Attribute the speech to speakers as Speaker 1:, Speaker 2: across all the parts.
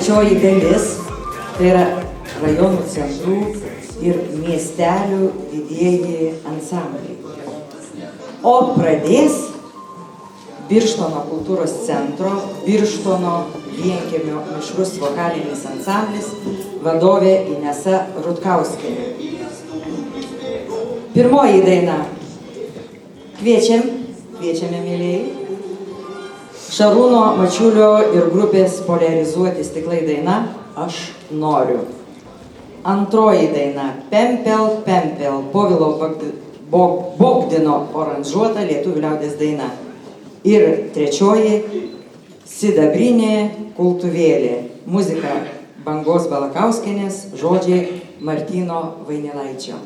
Speaker 1: trečioji dalis, tai yra rajonų centrų ir miestelių didieji ansambliai. O pradės Birštono kultūros centro, Birštono vienkiemio mišrus vokalinis ansamblis, vadovė Inesa Rutkauskienė. Pirmoji daina. Kviečiame, mėlėjai. Šarūno Mačiulio ir grupės Poliarizuoti stiklai daina Aš noriu. Antroji daina Pempel, Pempel, Povilo Bogdino oranžuota lietuvių liaudies daina. Ir trečioji Sidabrinė kultuvėlė. Muzika Bangos Balakauskienės, žodžiai Martyno Vainilaičio.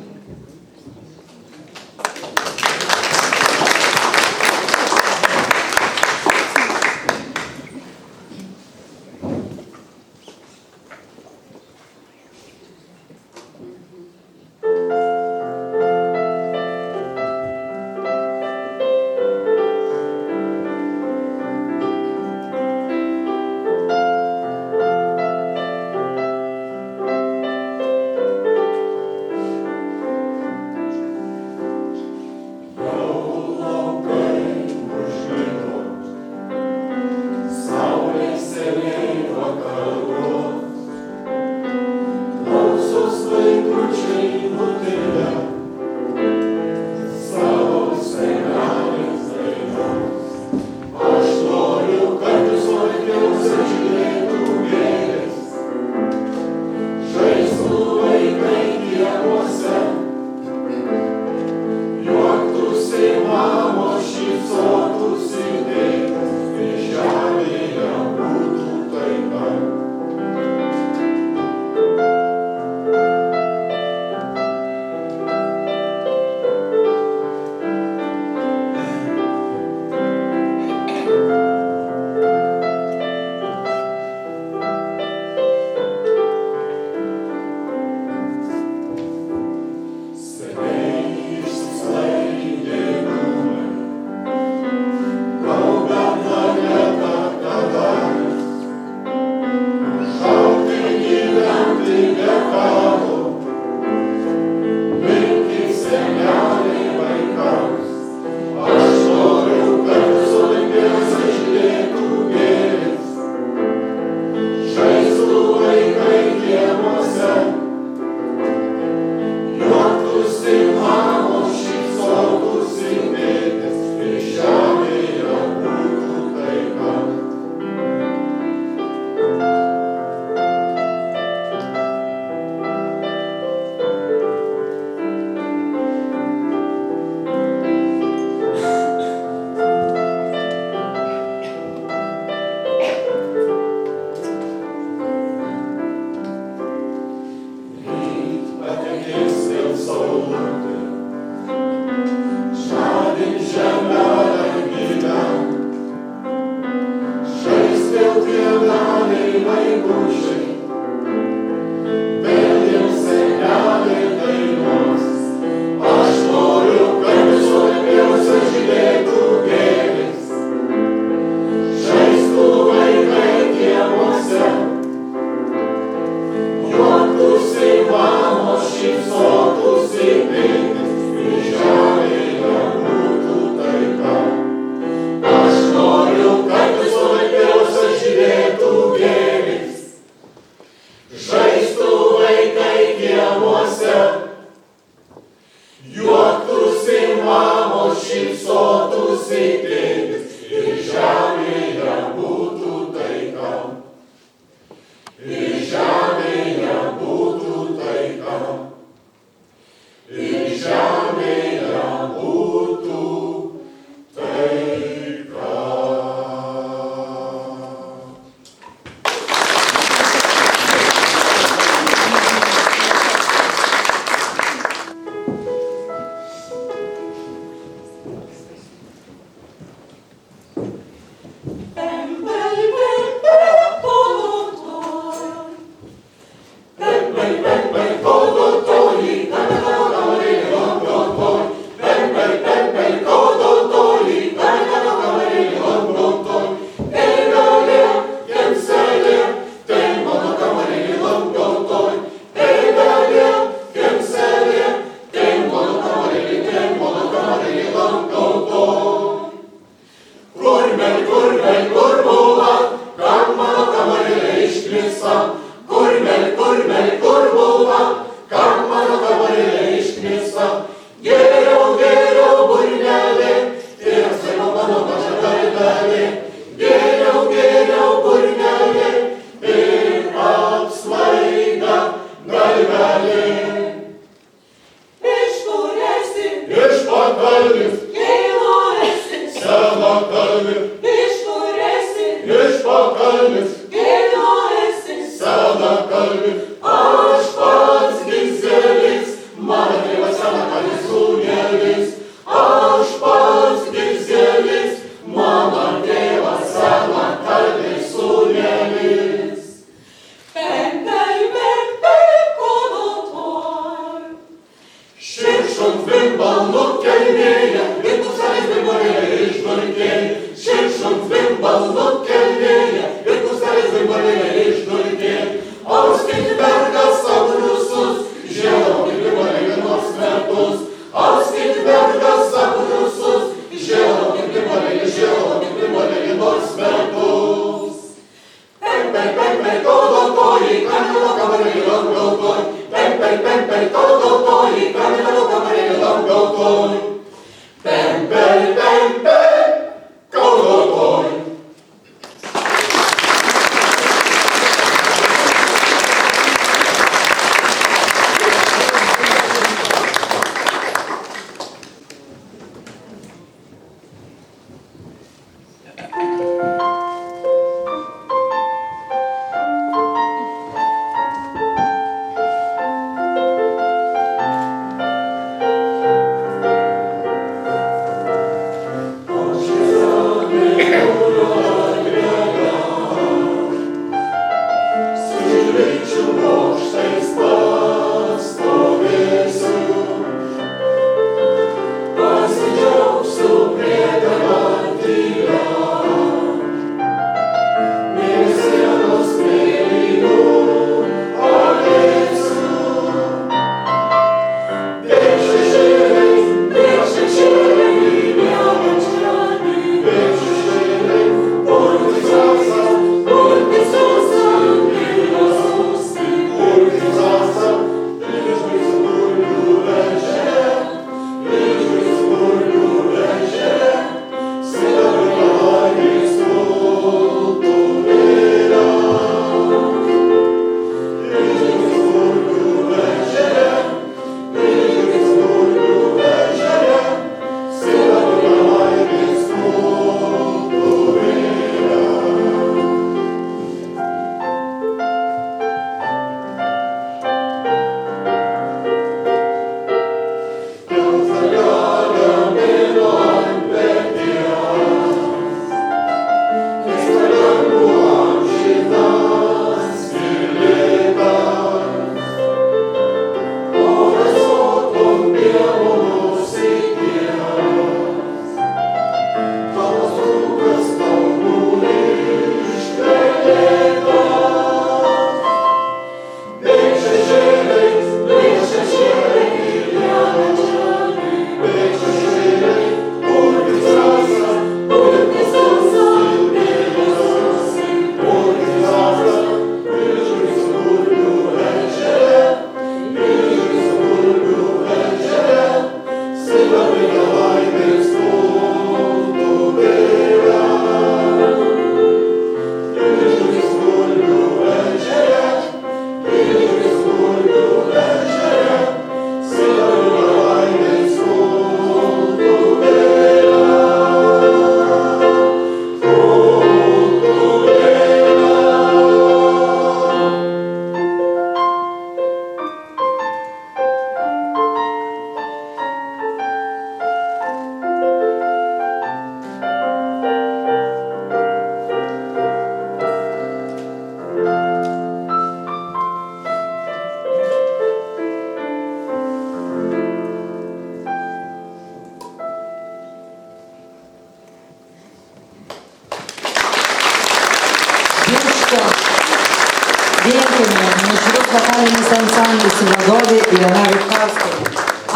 Speaker 1: Vienkiemio mišrus vokalinis ansamblis vadovė Irena Rutkauskienė.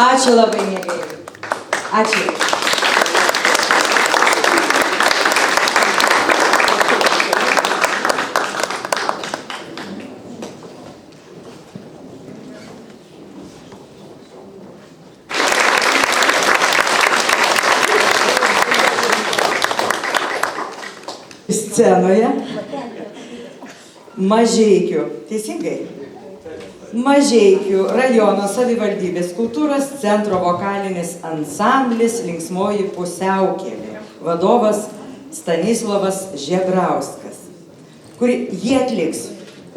Speaker 1: Ačiū labai, mėgėjai. Ačiū. Scenoje Mažeikių, teisingai? Mažeikių rajono savivaldybės kultūros centro vokalinis ansamblis Linksmoji pusiaukelė, vadovas Stanislovas Žebrauskas, kurį jie atliks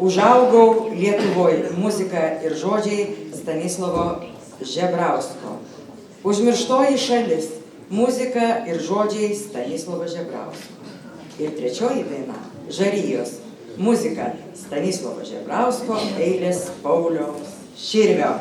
Speaker 1: Užaugau Lietuvoje, muzika ir žodžiai Stanislovo Žebrausko. Užmirštoji šalis, muzika ir žodžiai Stanislovo Žebrausko. Ir trečioji daina Žarijos, muzika Stanislovo Žebrausko, eilės Pauliaus Širvio.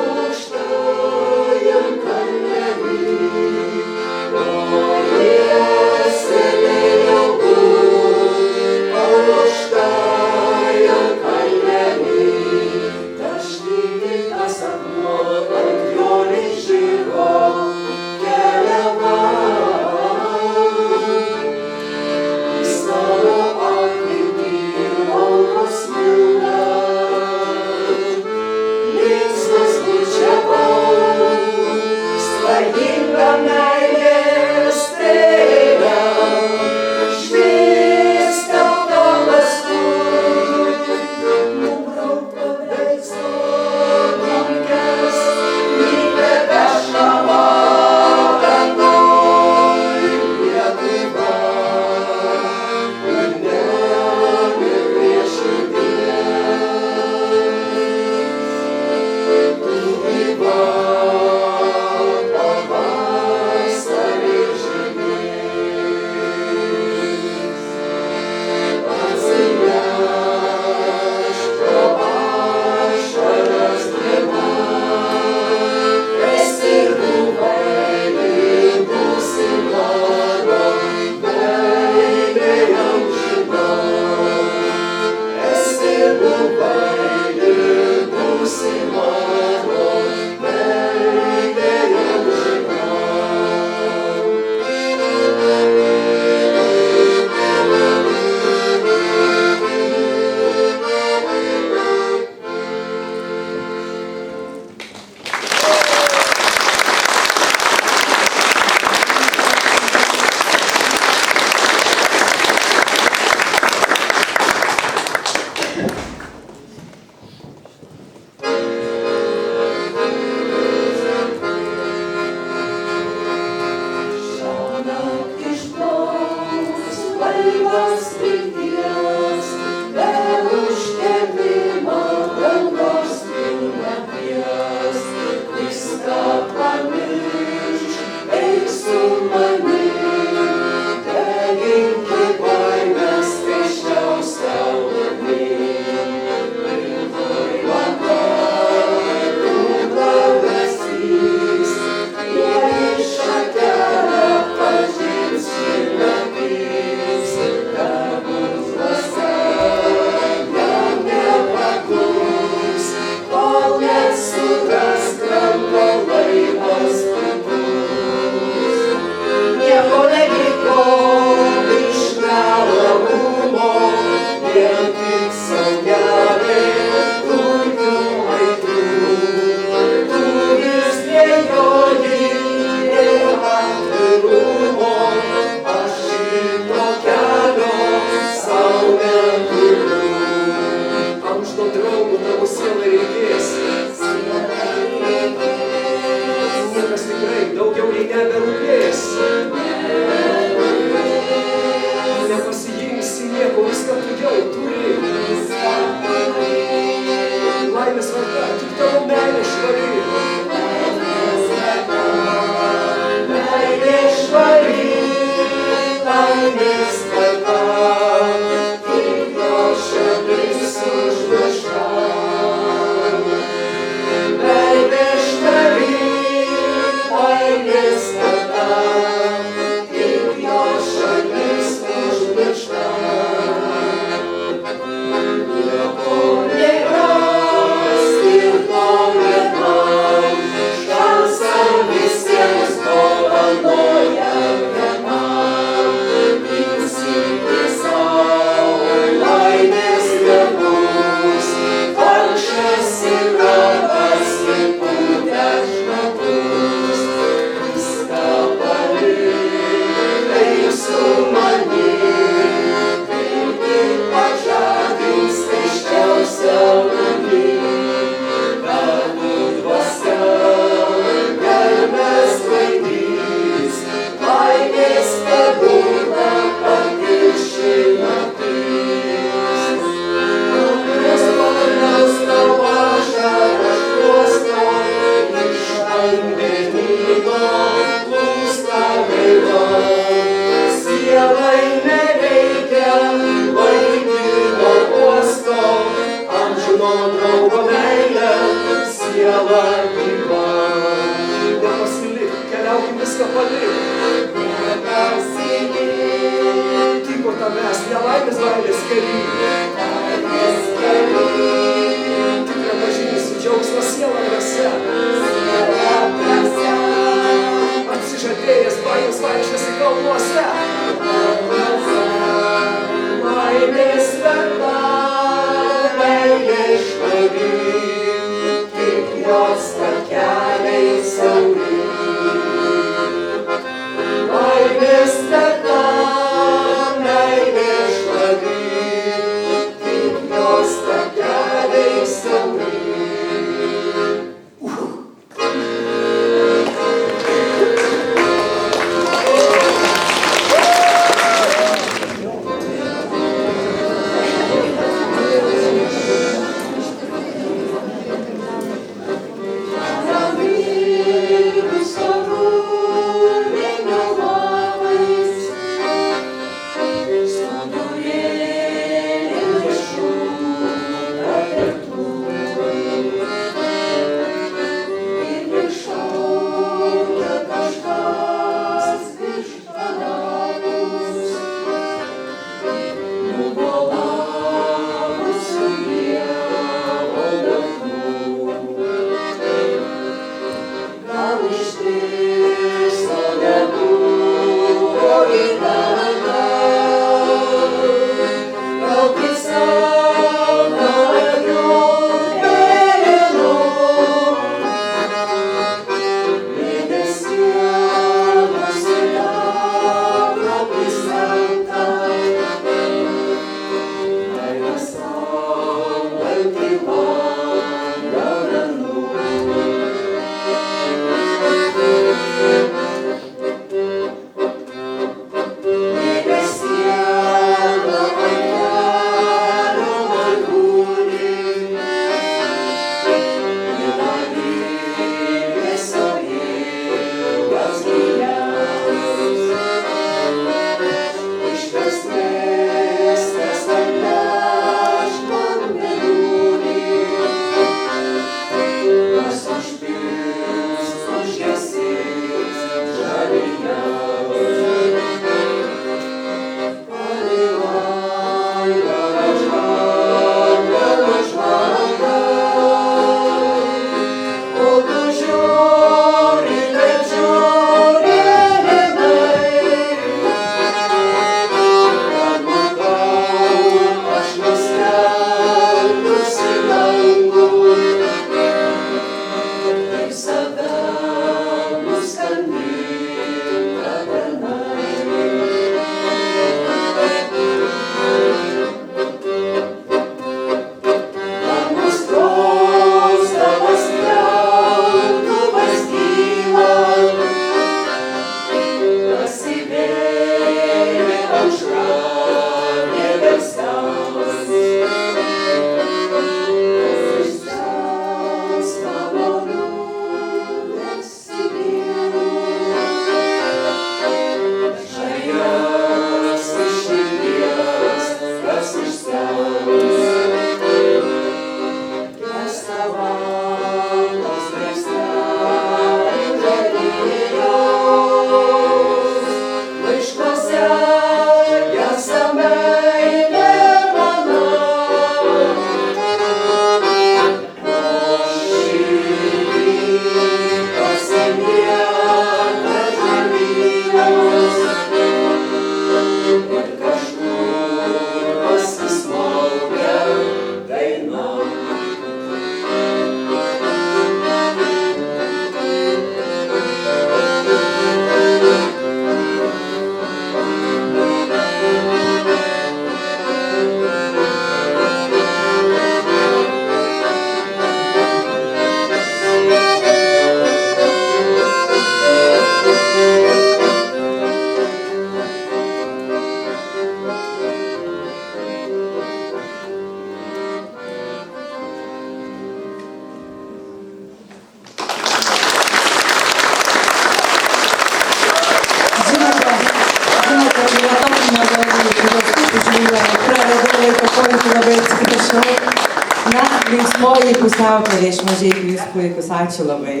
Speaker 1: Na, linksmoji pusiaukelė iš Mažeikių, jūs puikus, ačiū labai.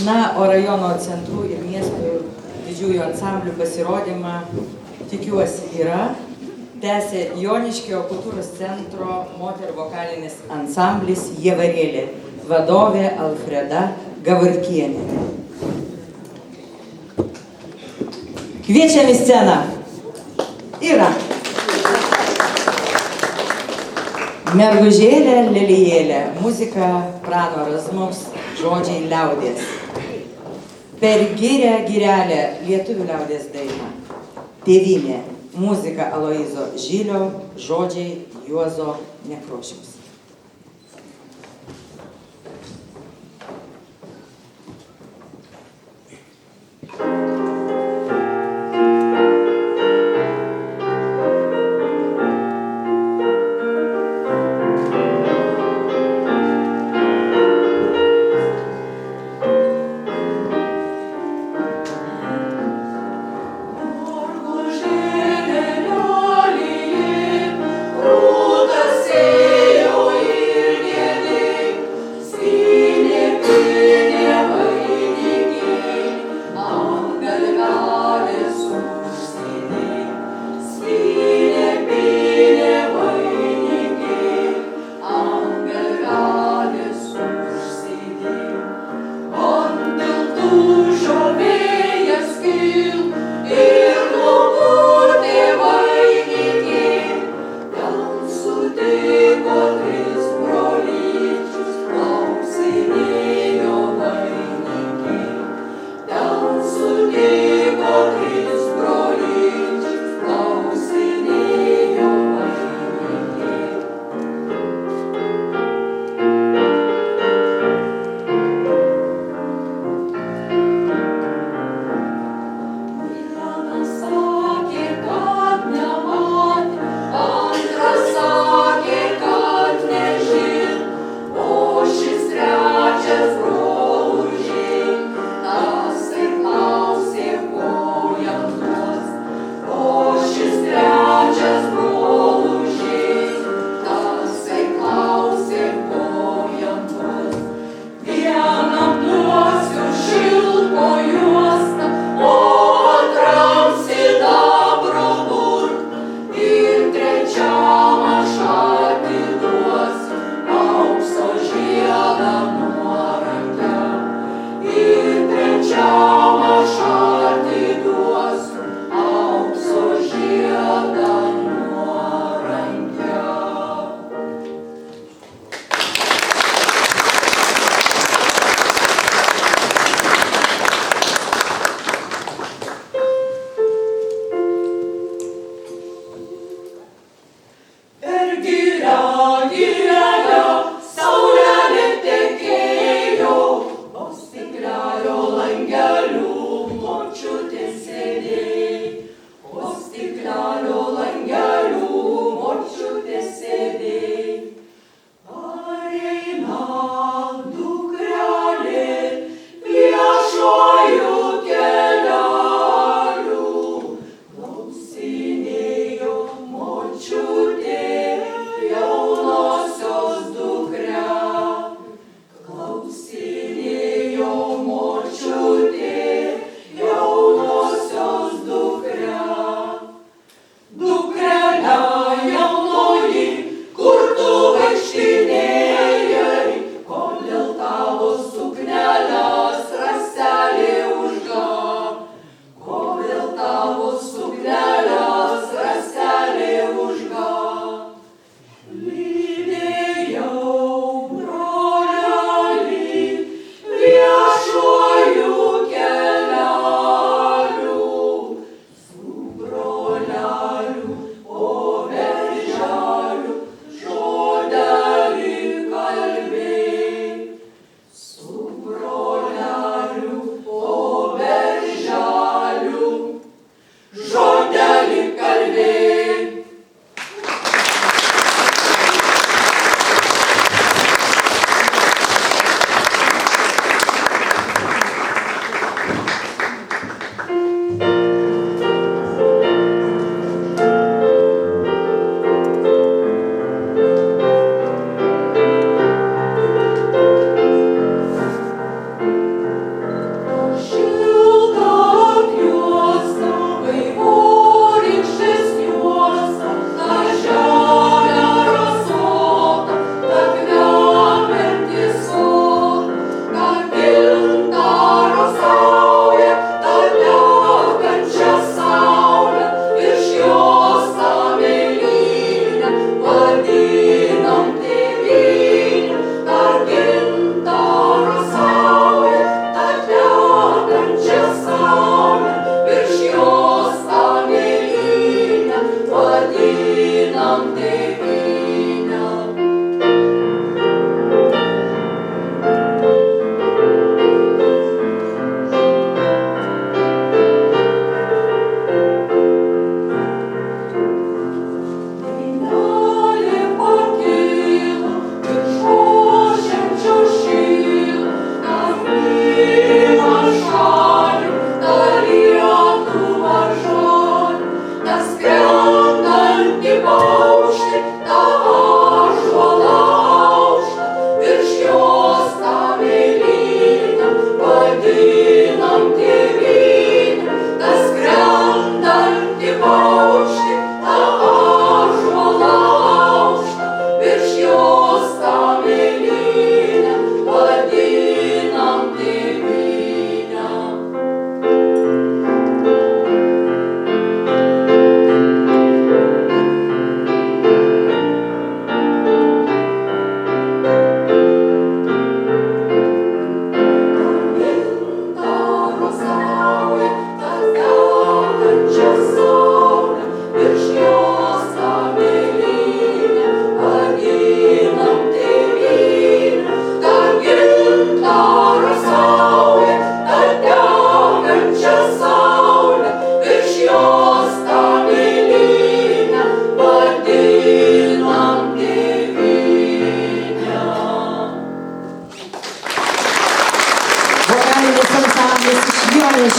Speaker 1: Na, o rajono centrų ir miestų didžiųjų ansamblių pasirodymą, tikiuosi, yra. Tęsė Joniškio kultūros centro moterų vokalinis ansamblis Jevarėlė, vadovė Alfreda Gavarkienė. Kviečiam į sceną. Yra. Mergužėlė, lelijėlė, muzika Prano Razmaus, žodžiai liaudies. Per girią girelę lietuvių liaudies daina. Tėvynė, muzika Aloyzo Žilio, žodžiai Juozo Nekrošiaus.
Speaker 2: Ėjo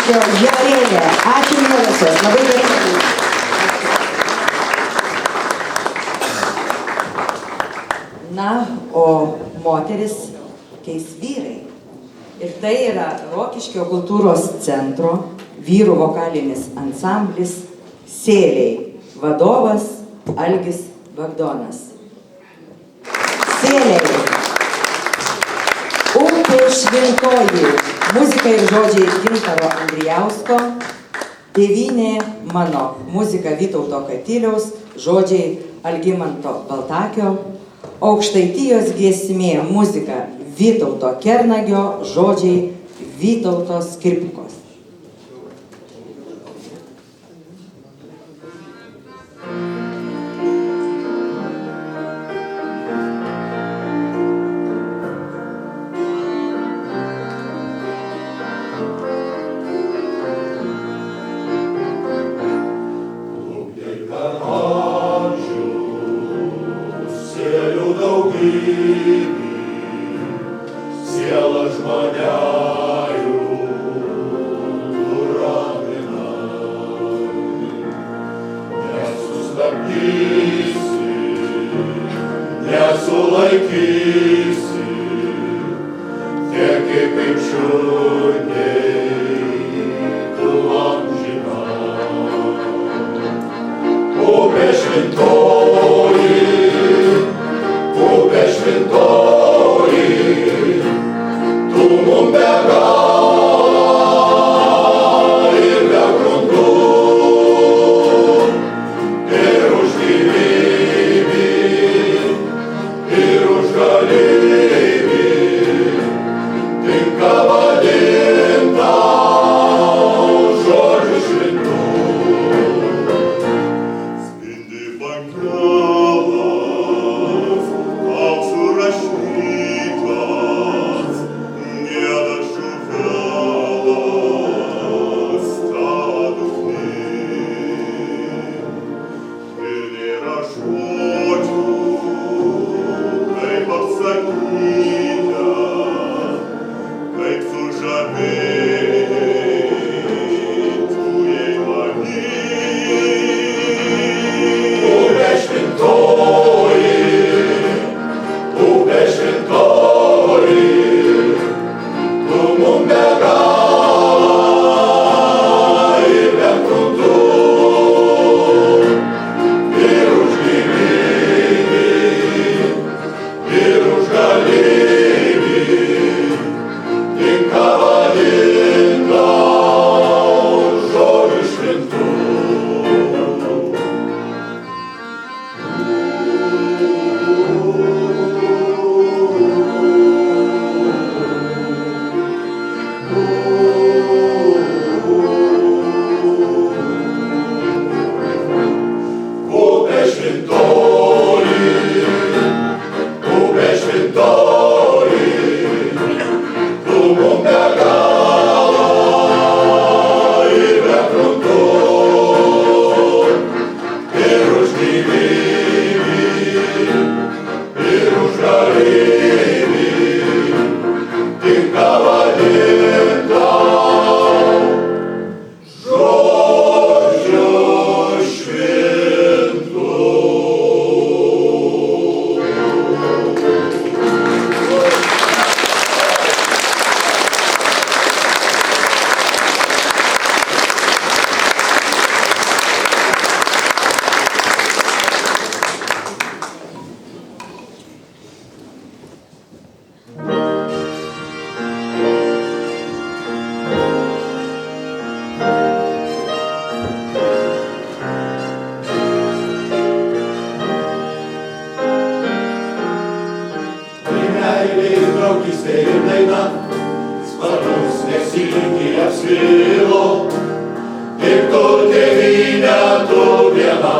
Speaker 1: Rokiškio Jarėlė. Ačiū mielosios, labai gerai. Na, o moteris keis vyrai. Ir tai yra Rokiškio kultūros centro vyrų vokalinis ansamblis Sėliai. Vadovas Algis Bagdonas. Sėliai. Upė šventoji. Muzika ir žodžiai Gintaro Andrijausko. Tėvynė mano. Muzika Vytauto Katiliaus. Žodžiai Algimanto Baltakio. Aukštaitijos giesmė. Muzika Vytauto Kernagio. Žodžiai Vytauto Skripkos.
Speaker 2: Siela žmonelių nuramina, nesustabdysi, nesulaikysi, teki kaip šuniai, tu amžina. Upė šventoji, upė šventoji, tu mum be galo ir be gruntų, ir už gyvybę, ir už galybę, tinka vadinta žodžių šventų. Spindi bankelas, auksu rašytas, draugystė ir daina, sparnus nesilinkį apsvilo. Tik tu tėvynė, tu viena,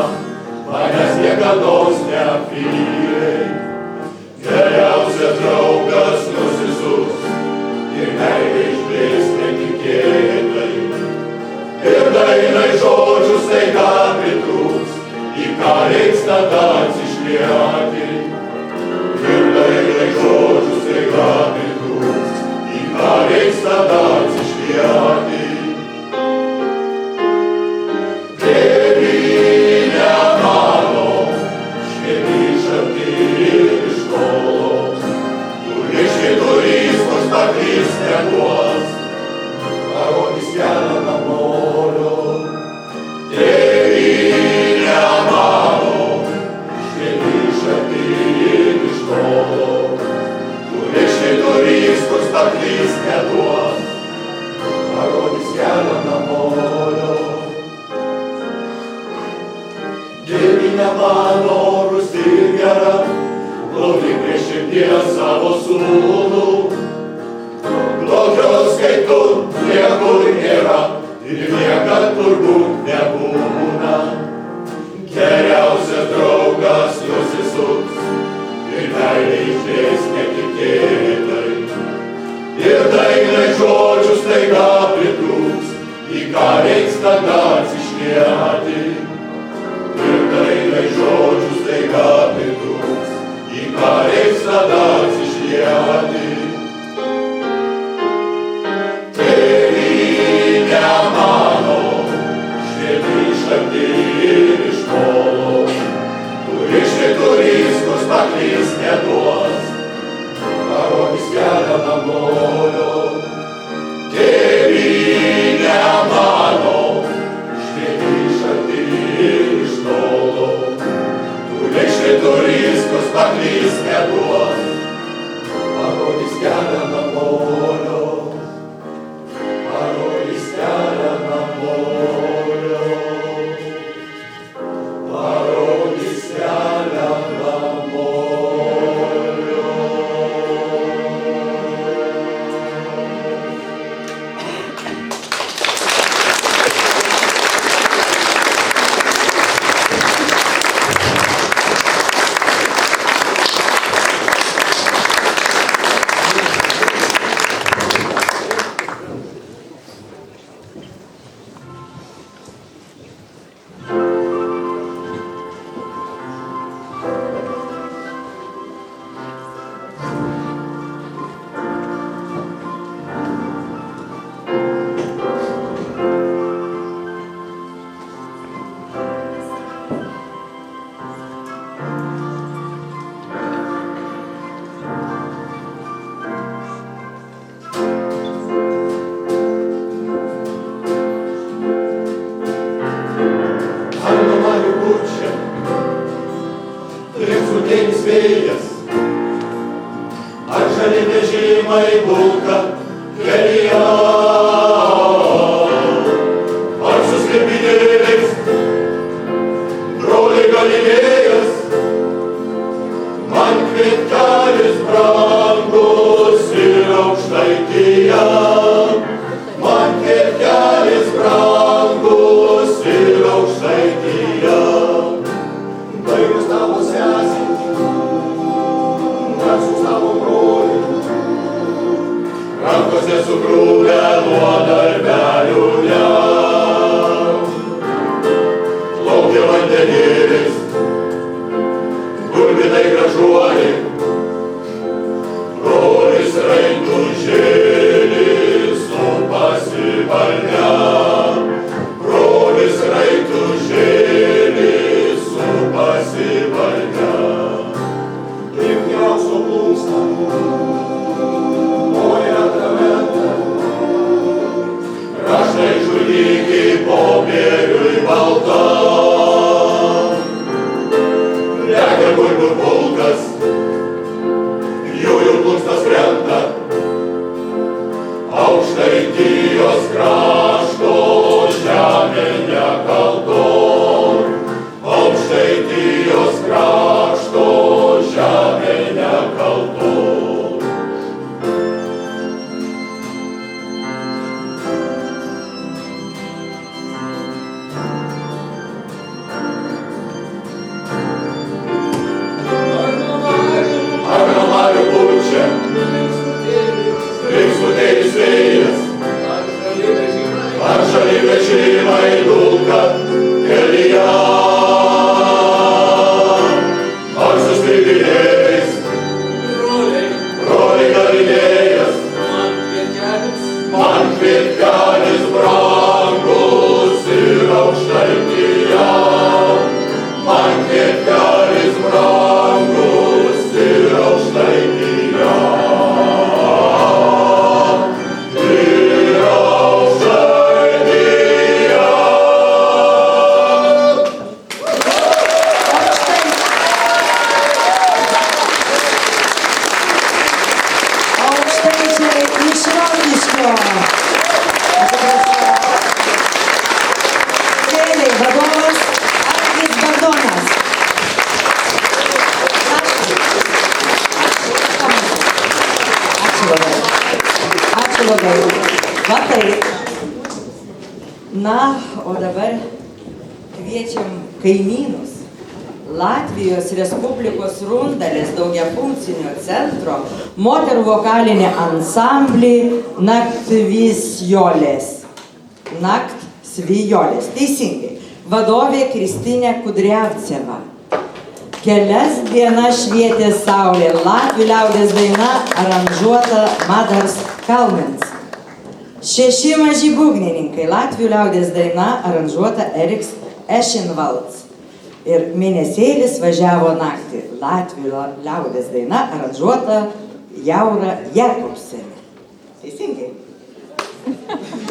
Speaker 2: manęs niekados neapvylei. Geriausias draugas nusisus ir meilė išblės netikėtai. Ir dainai žodžių staiga pritrūks, į ką reiks tada atsišlieti. Ir dainai žodžių staiga pritrūks, į ką reiks tada atsišlieti. paklyst neduos, parodys kelią namolio. Tėvynė mano rūsti ir gera, lauki prie širdies savo sūnų. Tokios kaip tu niekur nėra ir niekad turbūt nebūna. Geriausias draugas nusisuks ir meilė išdės netikėtai. Ir dainai žodžius staiga pritrūks, į ką reiks tada atsišlieti. Ir dainai žodžius staiga pritrūks, į ką reiks tada atsišlieti. Tėvynė mano, švieti iš arti ir iš tolo, turiškai turistus paklyst neduos, parodys kelią namolio. Tėvynė mano, švieti iš arti ir iš tolo, turiškai turistus paklyst neduos, parodys kelią namolio. Parodys kelią namolio. Parodys kelią namolio. Riksutėnis vėjas, ar žali vežimai bulka kelyje, ar su slėpinėliais broliai Galilėjas, man kvietkelis brangus ir Aukštaitija, man kvietkelis brangus ir Aukštaitija. Daigus tavo sesė, garsus tavo broliai, rankose sugrūdę nuo darbelių jam. Plaukė vandenėlis, gulbinai gražuoliai, brolis Raitužėlis supasi balne, brolis Raitužėlis supasibalne. Kaip geriausio plunksna, moja atramente, raštai žudiki popieriui balta. Lekia gulbių pulkas, jų plunksnas krenta, Aukštaitijos krašto žemė nekalto. Aukštaitijos krašto žemė nekalto. Arno marių pučia, riksutėlis vėjas, ar žali vežimai dulka kelyje. Broliai Galilėjas, man kvietkelis brangus ir Aukštaitija, man kvietkelis brangus ir Aukštaitija.
Speaker 1: Ačiū labai. Va taip. Na, o dabar kviečiam kaimynus. Latvijos Respublikos Rundalės daugiafunkcinio centro moterų vokalinį ansamblį Naktsvijolės. Naktsvijolės, teisingai. Vadovė Kristinė Kudriavceva. Kelias dienas švietė saulė, latvių liaudies daina aranžuota Madars Kalmens. 6 maži būgnininkai, latvių liaudies daina aranžuota Eriks Ešenvalds. Ir mėnesėlis važiavo naktį, latvių liaudies daina aranžuota Jaura Jakobsenė. Teisingai.
Speaker 3: Skaidra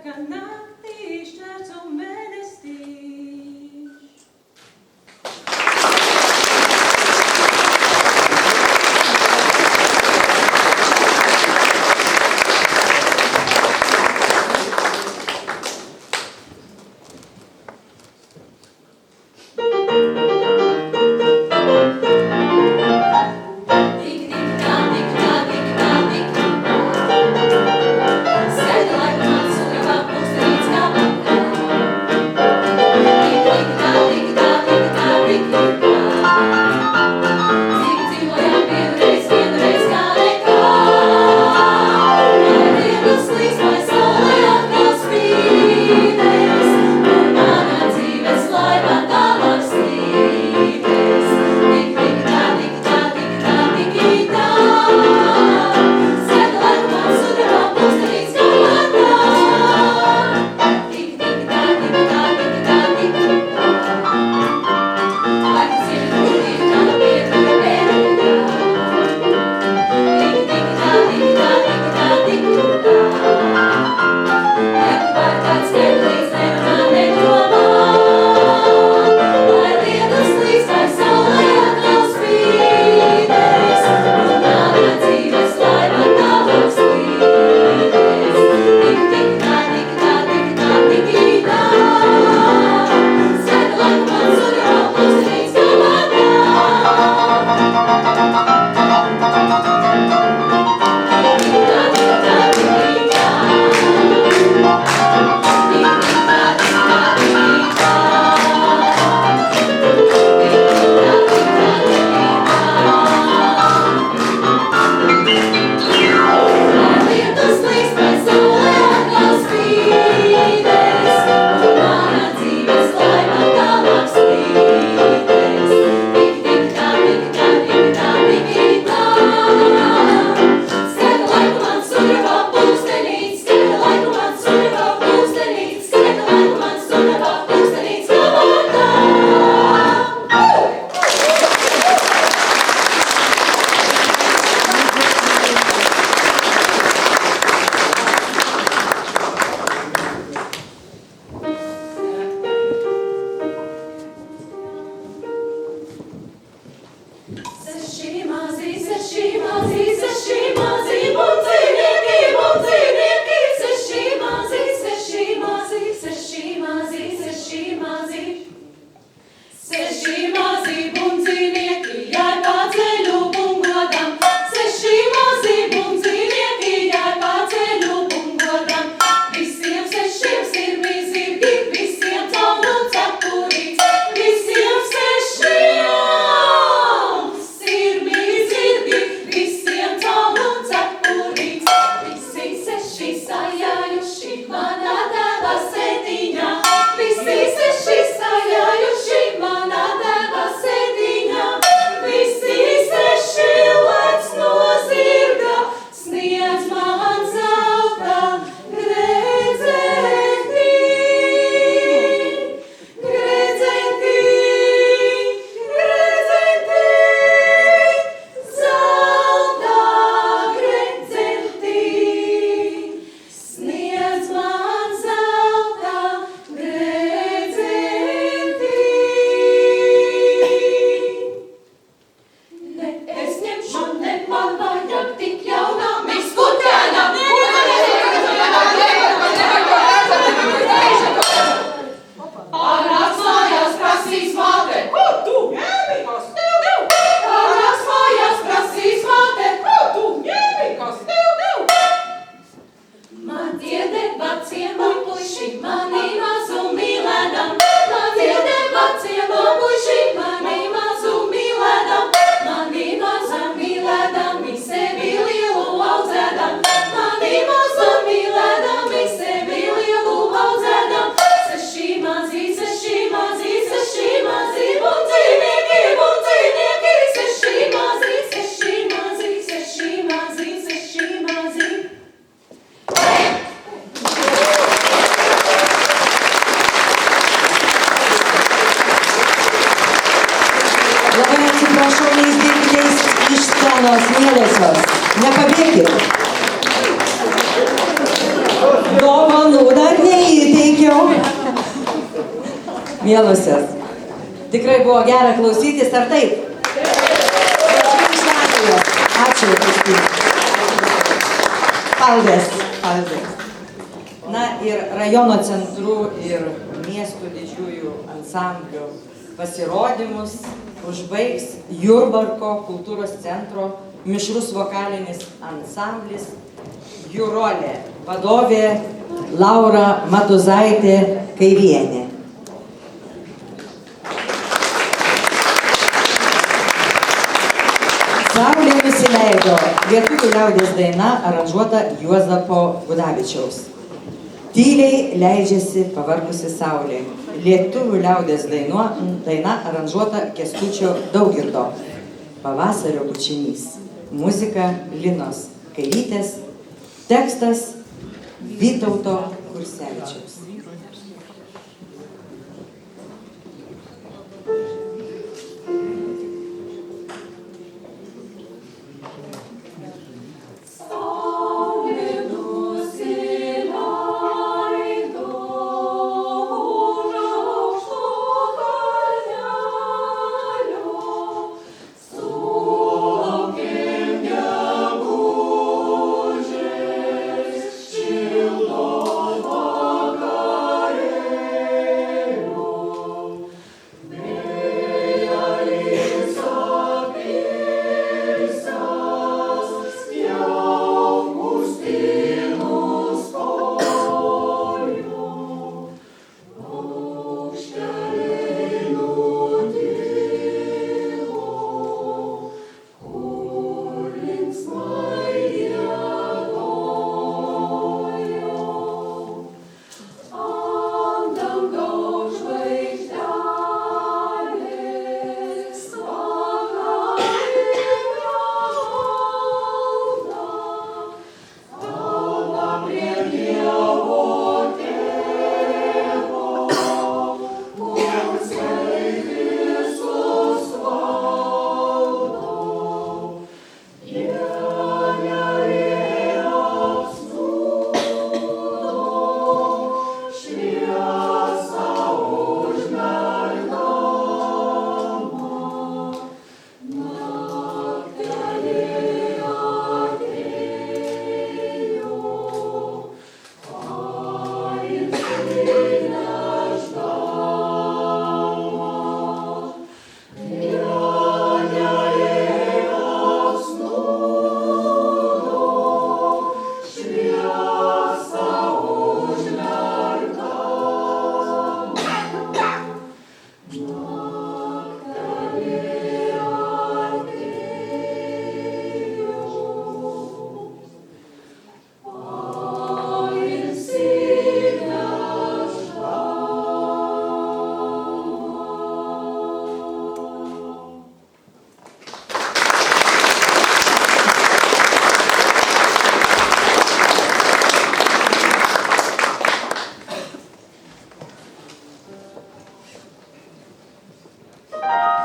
Speaker 3: laika nāca sudrabā pūkstens
Speaker 1: Labai atsiprašau, neišbėgėliais iš scenos, mielosios. Nepabėkit. Dovanų dar neįteikiau. Mielosios, tikrai buvo gera klausytis, ar taip? Ačiū, Kristina. Paldies. Na ir rajono centrų ir miestų didžiųjų ansamblių pasirodymus užbaigs Jurbarko kultūros centro mišrus vokalinis ansamblis Jurolė, vadovė Laura Matuzaitė Kaivienė. Saulė nusileido lietuvių liaudies daina aranžuota Juozapo Gudavičiaus. Tyliai leidžiasi pavargusi saulė. Lietuvių liaudies daina aranžuota Kęstučio Daugirdo. Pavasario bučinys. Muzika Linos Kairytės. Tekstas Vytauto Kursevičiaus.
Speaker 2: Children, Galbūt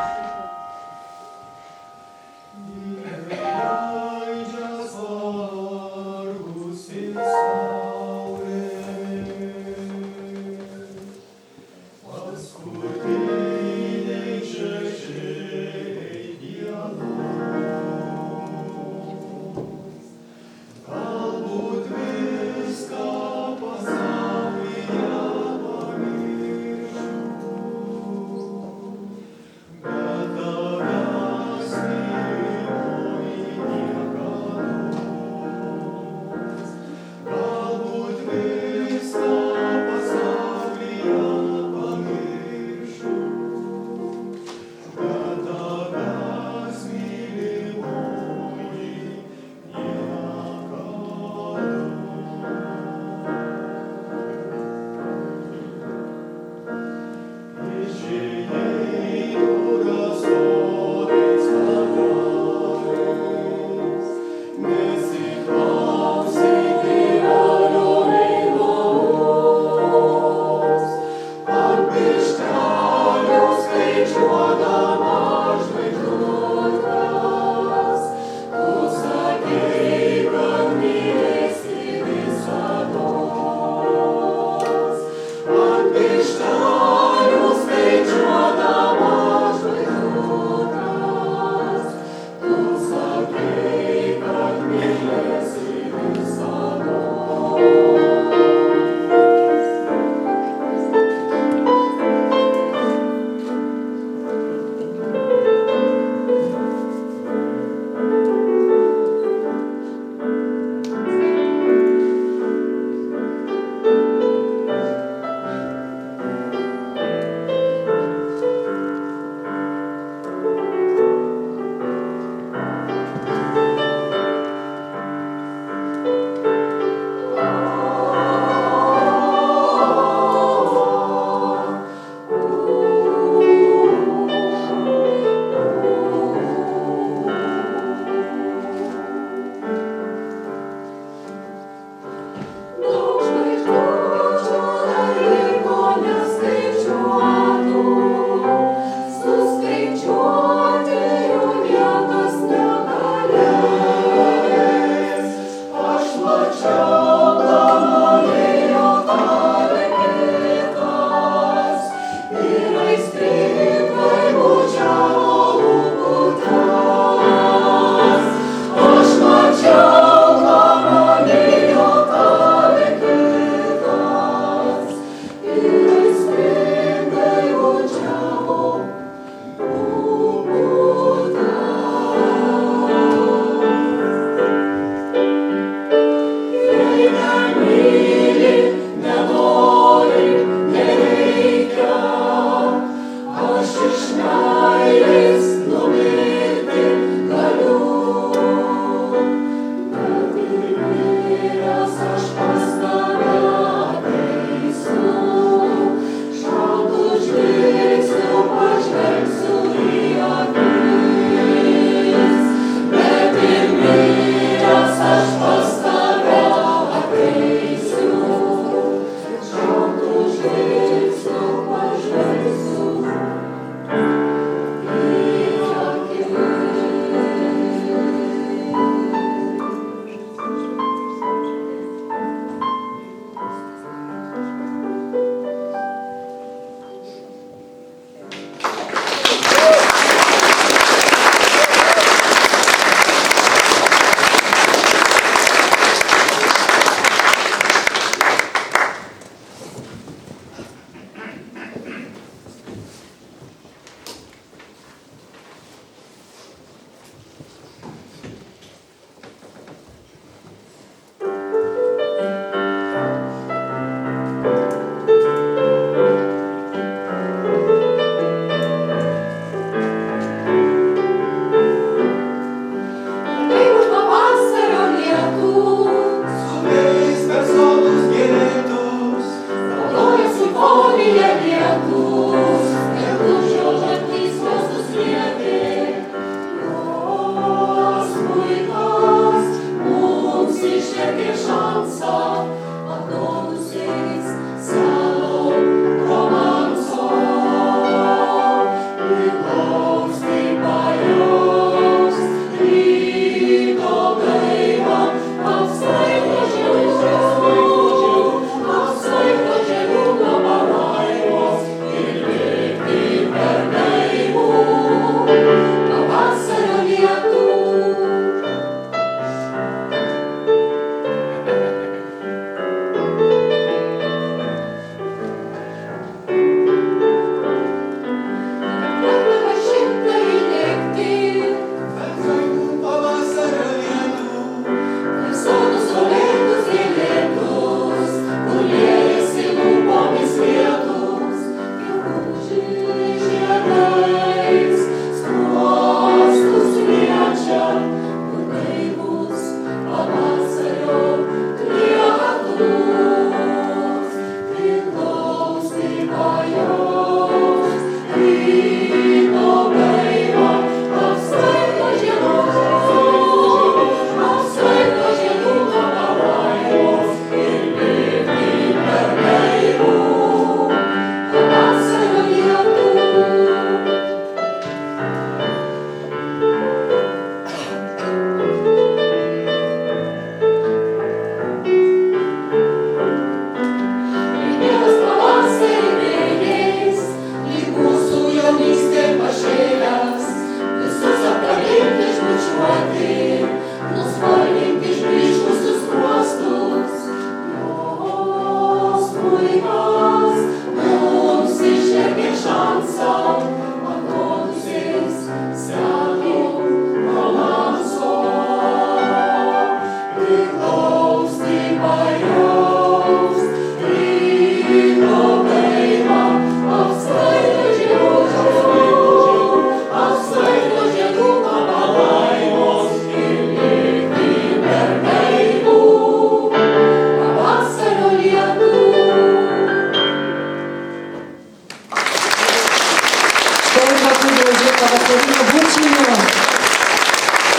Speaker 1: pavasarinių bučinių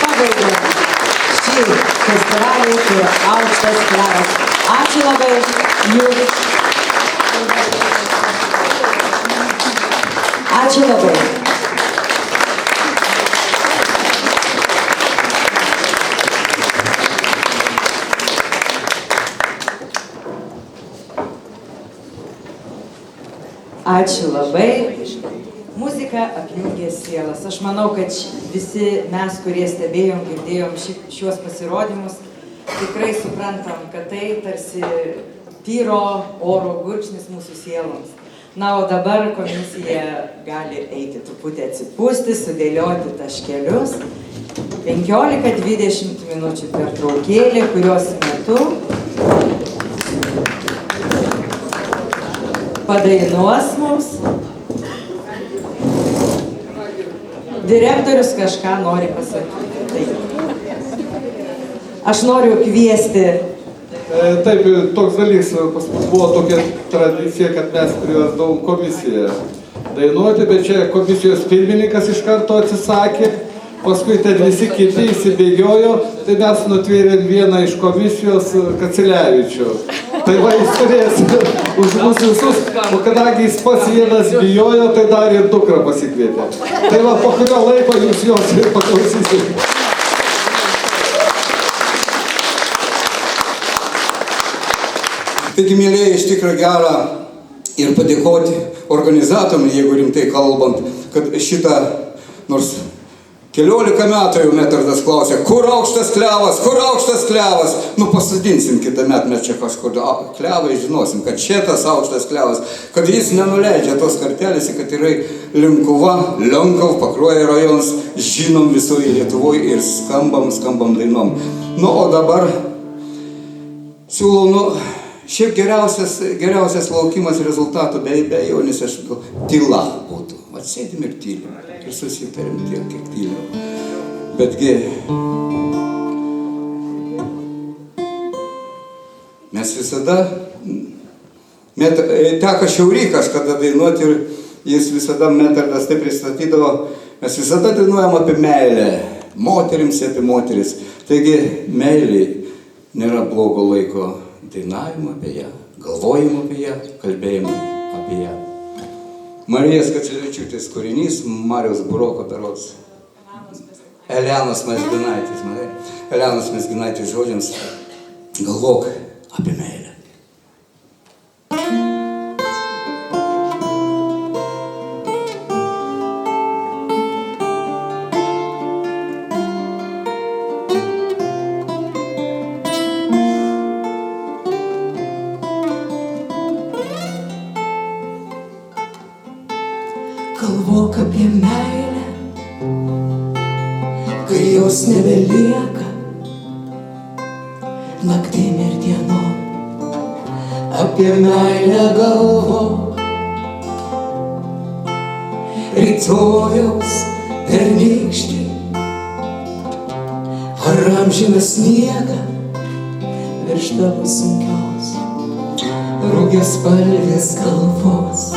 Speaker 1: pabaigai šį festivalį, tai yra Aukštas klevas. Ačiū labai jums. Ačiū labai. Ačiū labai. Muzika apjungė sielas. Aš manau, kad visi mes, kurie stebėjom, girdėjom šiuos pasirodymus, tikrai suprantam, kad tai tarsi tyro oro gurkšnis mūsų sieloms. Na, o dabar komisija gali eiti truputį atsipūsti, sudėlioti taškelius. 15-20 minučių pertraukėlė, kurios metu padainuos mums. Direktorius kažką nori pasakyti. Taip. Aš noriu kviesti.
Speaker 3: Taip, toks dalykas, pas mus buvo tokia tradicija, kad mes priversdavom komisiją dainuoti, bet čia komisijos pirmininkas iš karto atsisakė, paskui ten visi kiti įsibėgiojo, tai mes nutvėrėm vieną iš komisijos Kacelevičių. Tai va, jis turės už mus visus, o kadangi jis pats vienas bijojo, tai dar ir dukrą pasikvietė. Tai va, po kurio laiko jūs jos ir paklausysite.
Speaker 4: Taigi, mėlėjai, iš tikrųjų gera ir padėkoti organizatoriam, jeigu rimtai kalbant, kad šitą, nors 14 metų jau Metardas klausė, kur aukštas klevas, kur aukštas klevas. Nu, pasodinsim kitą metą, mes čia kažkur klevai žinosim, kad šitas aukštas klevas, kad jis nenuleidžia tos kartelės, kad yra Linkuva, Lenkov, Pakruojo rajonas, žinom visoje Lietuvoje ir skambam dainom. Nu, o dabar siūlau, šiaip geriausias laukimas rezultatų, be abejonės, aš tyla būtų. Atsėdim ir tylim. Ir susitarim tiek, kiek tylim. Betgi mes visada teko Šiaury kažkada dainuoti ir jis visada Metardas taip pristatydavo, mes visada dainuojam apie meilę. Moterims apie moteris. Taigi meiliai nėra blogo laiko dainavimo apie ją, galvojimo apie ją, kalbėjimo apie ją. Marijos Kacelevičiūtės kūrinys, Mariaus Buroko berods. Elenos Mezginaitės, Elenos Mezginaitės žodžiams, galvok apie meilę.
Speaker 5: Galvok apie meilę, kai jos nebelieka, naktim ir dienom. Apie meilę galvok, rytojaus pernykštį, ar amžiną sniegą virš tavo sunkios, rugiaspalvės galvos.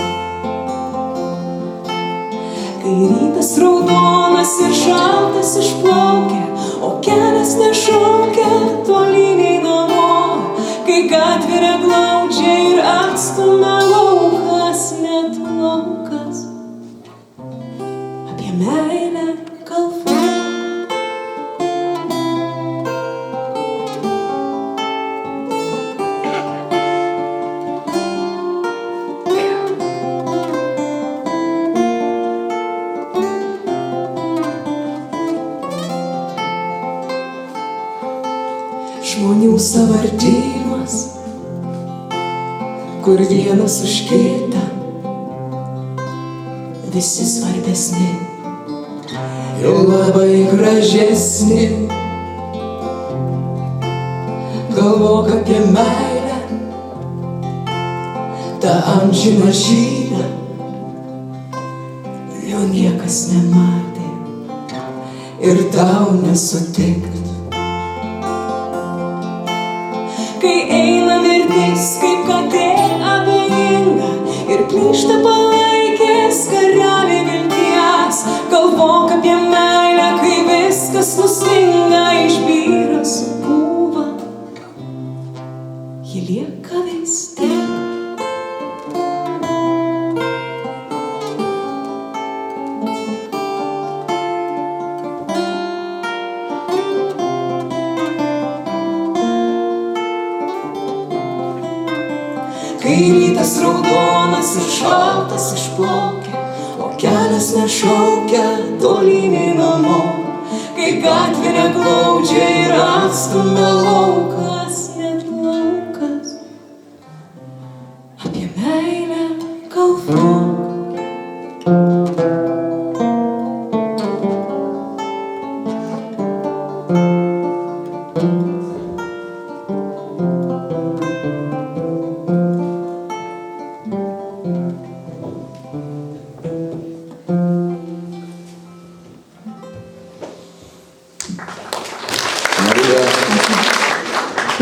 Speaker 5: Kai rytas raudonas ir šaltas išplaukia, o kelias nešaukia toliniai namo, kai gatvė glaudžia ir atstumia laukas, net laukas. Apie meilę galvok. Žmonių sąvartynas, kur vienas už kitą, visi svarbesni ir labai gražesni. Galvok apie meilę, tą amžiną žydą, jo niekas nematė ir tau nesutikt. Kai eina mirtis, kaip katė abejinga ir plyšta palaikės karelė vilties, galvok ir šaltas išplaukia, o kelias nešaukia tolynį namo. Kai gatvė neglaudžia ir atstumia laukas, net laukas. Apie meilę galvok.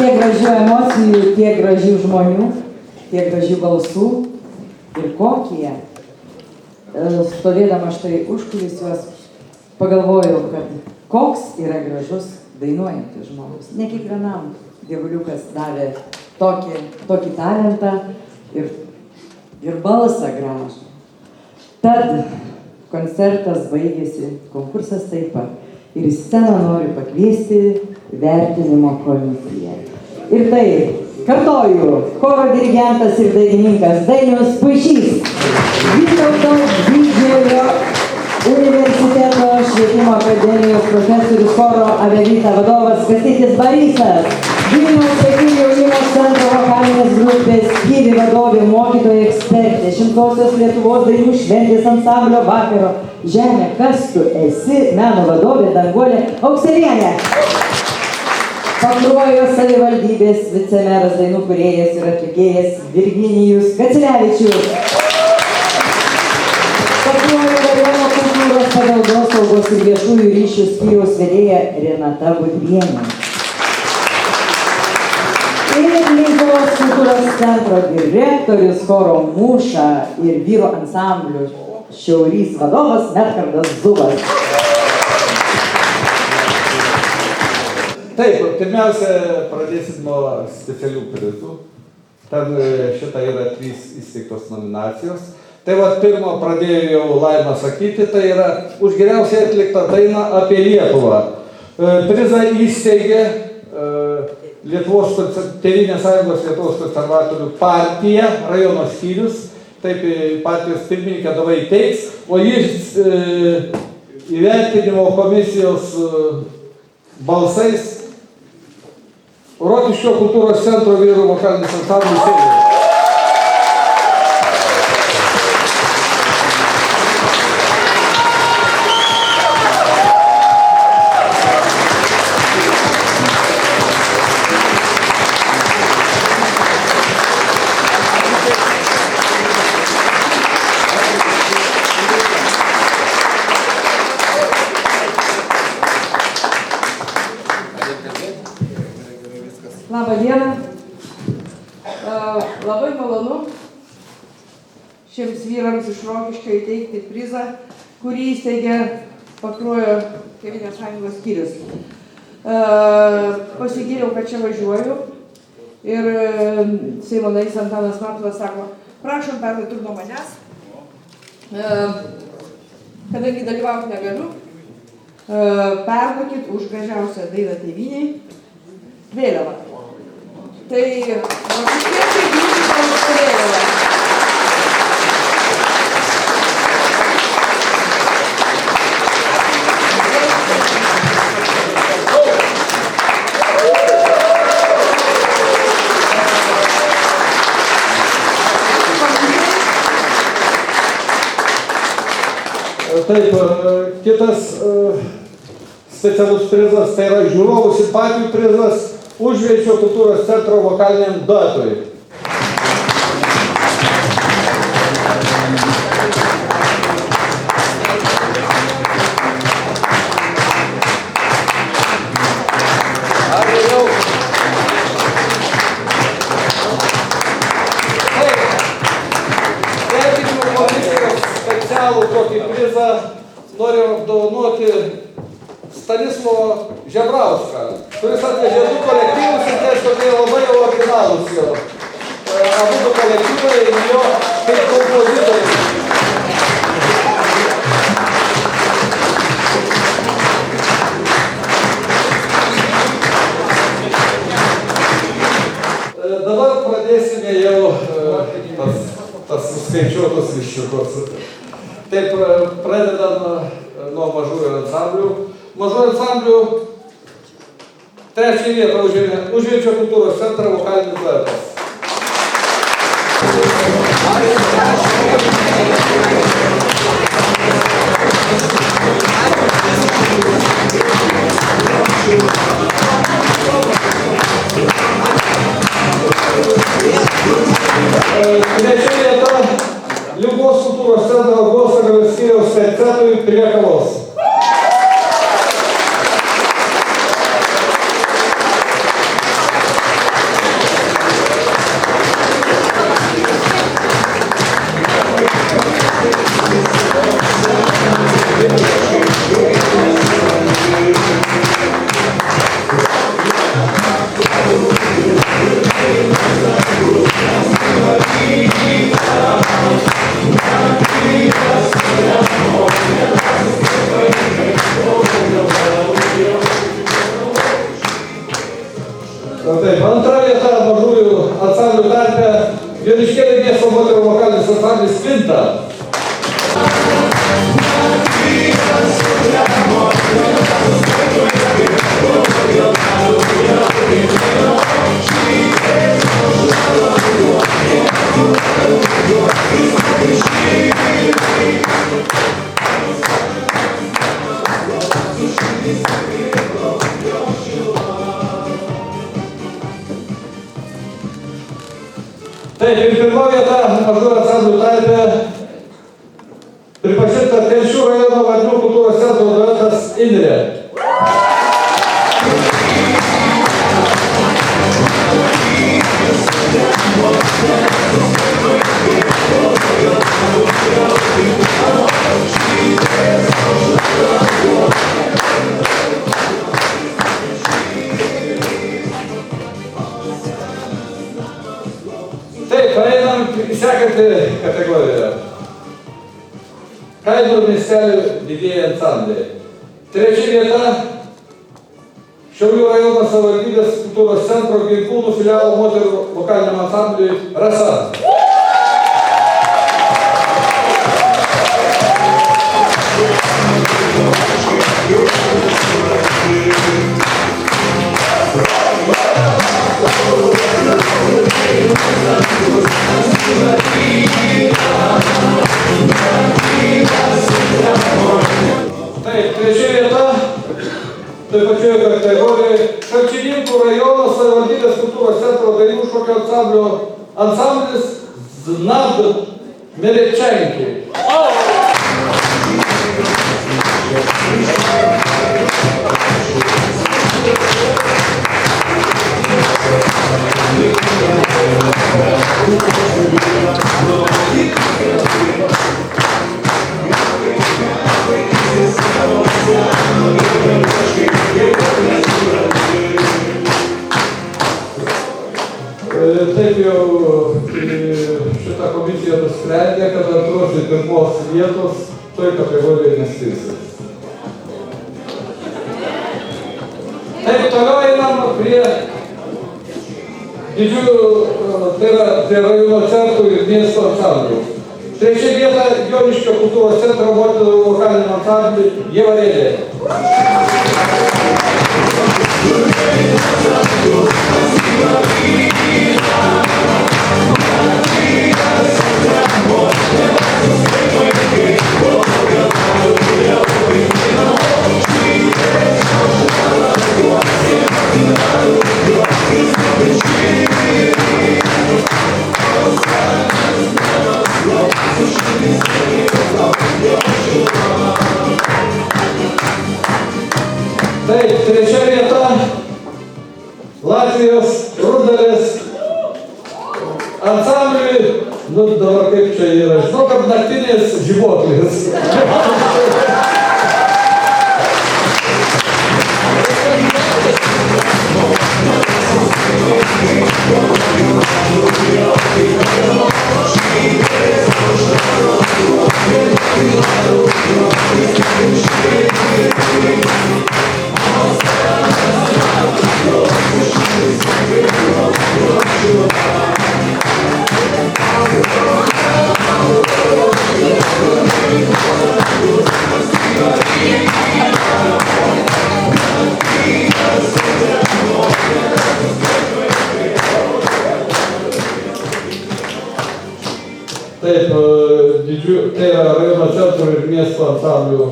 Speaker 1: Tiek gražių emocijų, tiek gražių žmonių, tiek gražių balsų ir kokie. Stovėdama štai užkulisiuos, pagalvojau, kad koks yra gražus dainuojantis žmogus. Ne kiekvienam dievuliukas davė tokį talentą ir balsą gražų. Tad koncertas baigėsi, konkursas taip pat. Ir į sceną noriu pakviesti vertinimo komisiją. Ir tai, kartoju, choro dirigentas ir dainininkas Dainius Puišys, Vytauto Didžiojo universiteto švietimo akademijos profesorius choro Avevita vadovas Kastytis Barysas, Vilniaus vaikų jaunimo centro vokalinės grupės skyrių vadovė, mokytoja ekspertė, 100-osios Lietuvos dainų šventės ansamblio vakaro Žemė, kas tu esi, meno vadovė Danguolė Aukselienė. Pakruojo savivaldybės vicemeras, dainų kūrėjas ir atlikėjas Virginijus Kacilevičius. Pakruojo rajono kultūros paveldosaugos ir viešųjų ryšių skyriaus vedėja Renata Budrienė. Ir Lietuvos kultūros centro direktorius choro Mūša ir vyro ansamblių Šiaurys vadovas Medkardas Zubas.
Speaker 3: Taip, pirmiausia, pradėsim nuo specialių prizų. Ten šitą yra 3 įsteigtos nominacijos. Tai va, pirmo pradėjo jau Laima sakyti, tai yra už geriausiai atliktą dainą apie Lietuvą. Prizą įsteigė Lietuvos Tėvynės sąjungos Lietuvos konservatorių partija, rajono skyrius. Taip, partijos pirmininkė davai teiks, o jis įvertinimo komisijos balsais Rokiškio kultūros centro vyrų vokalinis ansamblis Sėlė.
Speaker 1: Labą dieną. Labai malonu šiems vyrams iš Rokiškio įteikti prizą, kurį įsteigė Pakruojo Tėvynės sąjungos skyrius. Pasigyriau, kad čia važiuoju ir Seimo narys Antanas Matulas sako, prašom perduoti nuo manęs, kadangi dalyvauti negaliu, perduokit už gražiausią dainą tėvynei vėliavą. Tai rokiškiečiai grįžti vėliavą.
Speaker 3: Taip, kitas specialus prizas, tai yra žiūrovų simpatijų prizas Užveičio kultūros centro vokaliniam duetui. Vertinimo komisijos specialų tokį prizą noriu apdovanoti Stanislovo Žebrauską, kuris atvežė 2 kolektyvus ir tai tokie labai originalūs jo. Abu 2 kolektyvai jo kaip kompozitoriai. Dabar pradėsime jau tas skaičiuotus viščiukus. Taip, pradedam nuo mažųjų ansamblių. Mažųjų ansamblių trečią vietą užėmė Užvenčio kultūros centro vokalinis duetas. Trečia vieta Lietuvos kultūros centro Gosagalio skyriaus tercetui prie Kavos. Taip, antra vieta mažųjų ansamblių tarpe Joniškėlio miesto moterų vokalinis ansamblis Kvinta. Taip, ir pirma vieta mažųjų ansamblių tarpe pripažinta Telšių rajono Varnių kultūros centro duetas Indrė. Taip, paeinam į sekantį kategoriją. Kaimo miestelių didieji ansambliai. Trečia vieta Šiaulių rajono savivaldybės kultūros centro Ginkūnų filialo moterų vokaliniam ansambliui Rasa. Taip, trečia vieta, tai pačioje kategorijoje Šalčininkų rajono savivaldybės kultūros centro dainų šokio ansamblis Znad Melečenki. Taip jau šitą komisiją nusprendė, kad antros ir pirmos vietos toj kategorijoje neskirsis. Taip, toliau einam prie didžiųjų, tai yra prie rajono centrų ir miesto ansamblių. Trečia vieta Joniškio kultūros centro moterų vokaliniam ansambliui Jevarėlė. Taip, trečia vieta Latvijos Rudalės ansambliui, nu dabar kaip čia yra, žinau, kad naktinės žibuoklės. tai yra rajono centro ir miesto ansamblių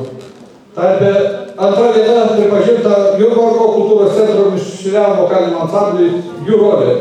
Speaker 3: tarpe. Antra vieta pripažinta Jurbarko kultūros centro mišriam vokaliniam ansambliui Jurolė.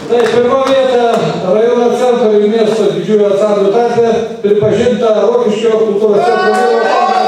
Speaker 3: Tai pirma vieta rajono centro ir miesto didžiųjų ansamblių tarpe pripažinta Rokiškio kultūros centro vyro ansamblio.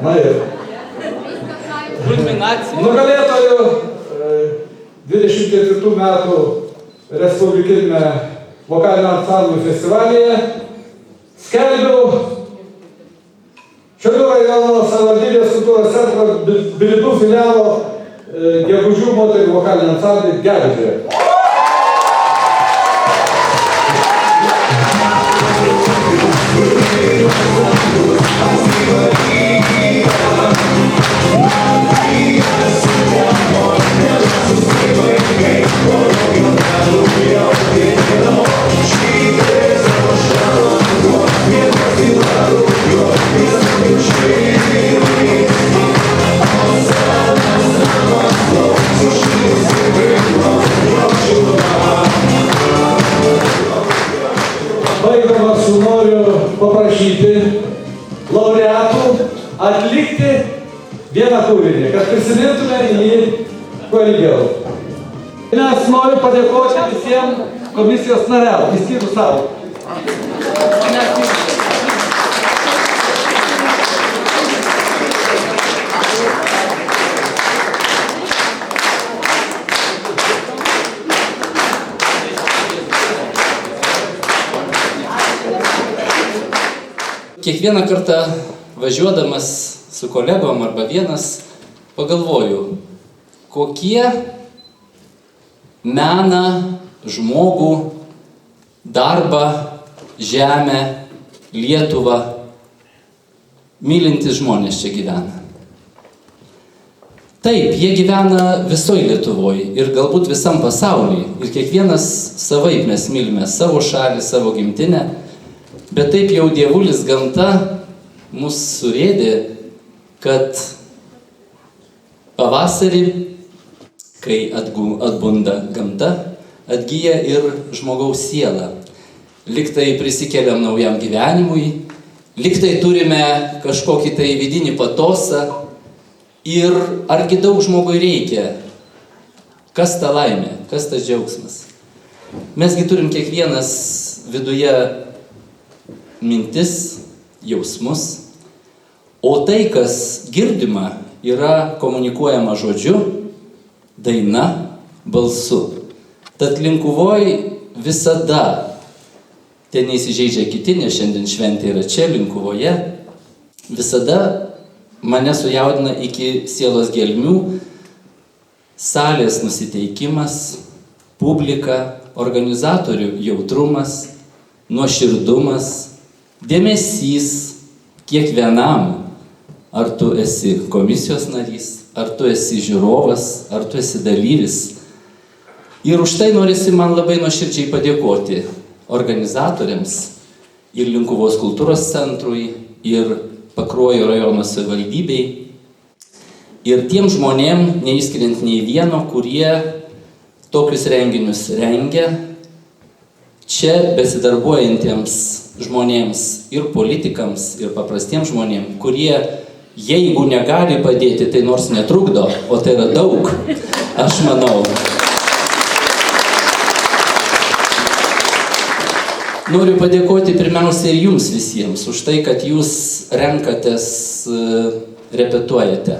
Speaker 3: Na ir nugalėtojų 24 metų Respublikinėme vokalinio ansamblių festivalyje skelbiu Šiaulių rajono savivaldybės kultūros centro bilietų filialo Gegužių moterų vokalinį ansamblį Gegužė. Baigdamas noriu paprašyti laureatų atlikti vieną kūrinį, kad prisimintume jį kuo ilgiau. Mes noriu padėkoti visiems komisijos nariams, išskyrus savo.
Speaker 6: Kiekvieną kartą važiuodamas su kolegom arba vienas pagalvoju, kokie meną, žmogų, darbą, žemę, Lietuvą mylintys žmonės čia gyvena. Taip, jie gyvena visoje Lietuvoje ir galbūt visam pasaulyje. Ir kiekvienas savaip mes mylime savo šalį, savo gimtinę. Bet taip jau dievulis gamta mus surėdė, kad pavasarį, kai atbunda gamta, atgyja ir žmogaus siela. Liktai prisikeliam naujam gyvenimui, liktai turime kažkokį tai vidinį patosą. Ir argi daug žmogui reikia? Kas ta laimė? Kas tas džiaugsmas? Mesgi turim kiekvienas viduje mintis, jausmus, o tai, kas girdima, yra komunikuojama žodžiu, daina, balsu. Tad Linkuvoj visada, ten neįsižeidžia kiti, nes šiandien šventė yra čia, Linkuvoje, visada mane sujaudina iki sielos gelmių salės nusiteikimas, publika, organizatorių jautrumas, nuoširdumas, dėmesys kiekvienam, ar tu esi komisijos narys, ar tu esi žiūrovas, ar tu esi dalyvis. Ir už tai norisi man labai nuoširdžiai padėkoti organizatoriams ir Linkuvos kultūros centrui, ir Pakruojo rajono savivaldybei. ir tiem žmonėm, neįskiriant nei vieno, kurie tokius renginius rengia, čia besidarbuojantiems žmonėms ir politikams, ir paprastiems žmonėms, kurie, jeigu negali padėti, tai nors netrukdo, o tai yra daug, aš manau. Noriu padėkoti pirmiausia ir jums visiems už tai, kad jūs renkatės, repetuojate.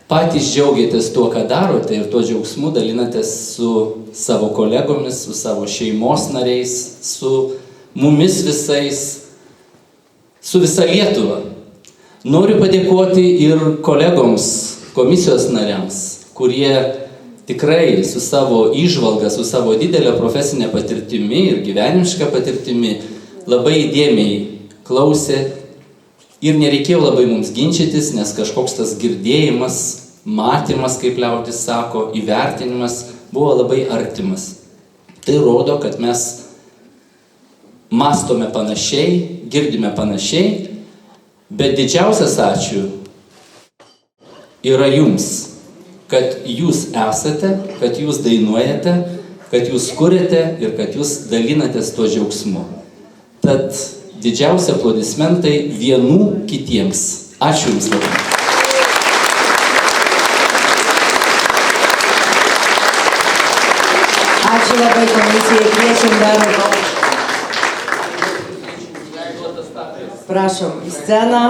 Speaker 6: Patys džiaugiatės tuo, ką darote ir tuo džiaugsmu dalinatės su savo kolegomis, su savo šeimos nariais, su mumis visais, su visa Lietuva. Noriu padėkoti ir kolegoms, komisijos nariams, kurie tikrai su savo įžvalga, su savo didelė profesinė patirtimi ir gyvenimiška patirtimi labai įdėmiai klausė ir nereikėjo labai mums ginčytis, nes kažkoks tas girdėjimas, matymas, kaip liaudis sako, įvertinimas buvo labai artimas. Tai rodo, kad mes mąstome panašiai, girdime panašiai, bet didžiausias ačiū yra jums, kad jūs esate, kad jūs dainuojate, kad jūs kuriate ir kad jūs dalinatės tuo džiaugsmu. Tad didžiausi aplodismentai vienų kitiems. Ačiū jums labai.
Speaker 1: Ačiū labai komisijai, kviečiam dar. Prašom į sceną.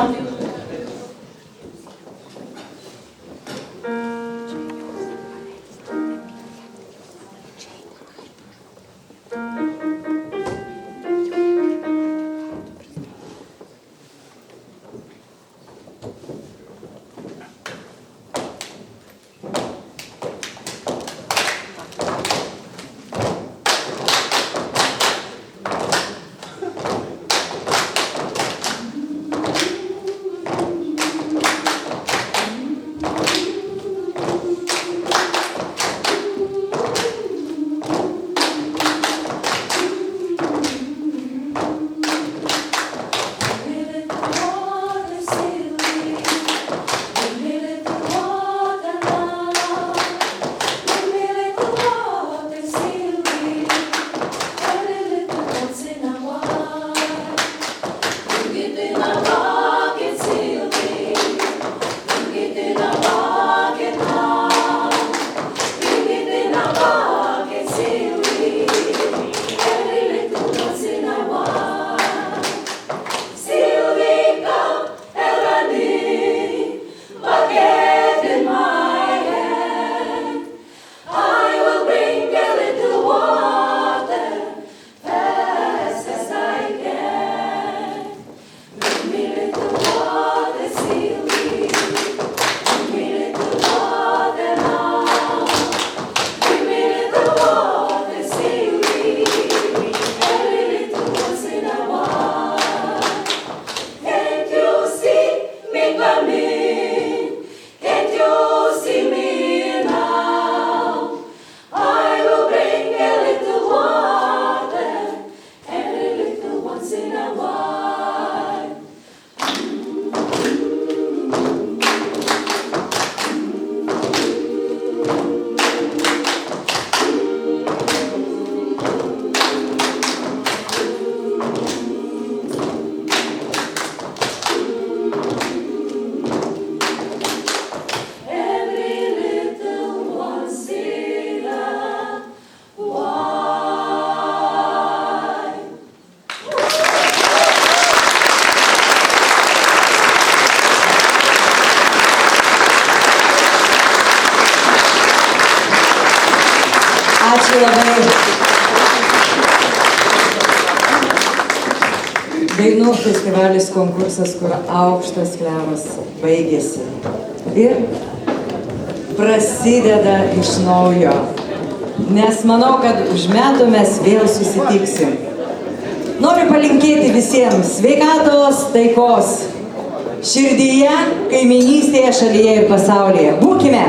Speaker 1: Ačiū labai. Dainų festivalis, konkursas, kur aukštas klevas baigėsi. Ir prasideda iš naujo. Nes manau, kad už metų mes vėl susitiksim. Noriu palinkėti visiems sveikatos, taikos, širdyje, kaiminystėje, šalyje ir pasaulyje. Būkime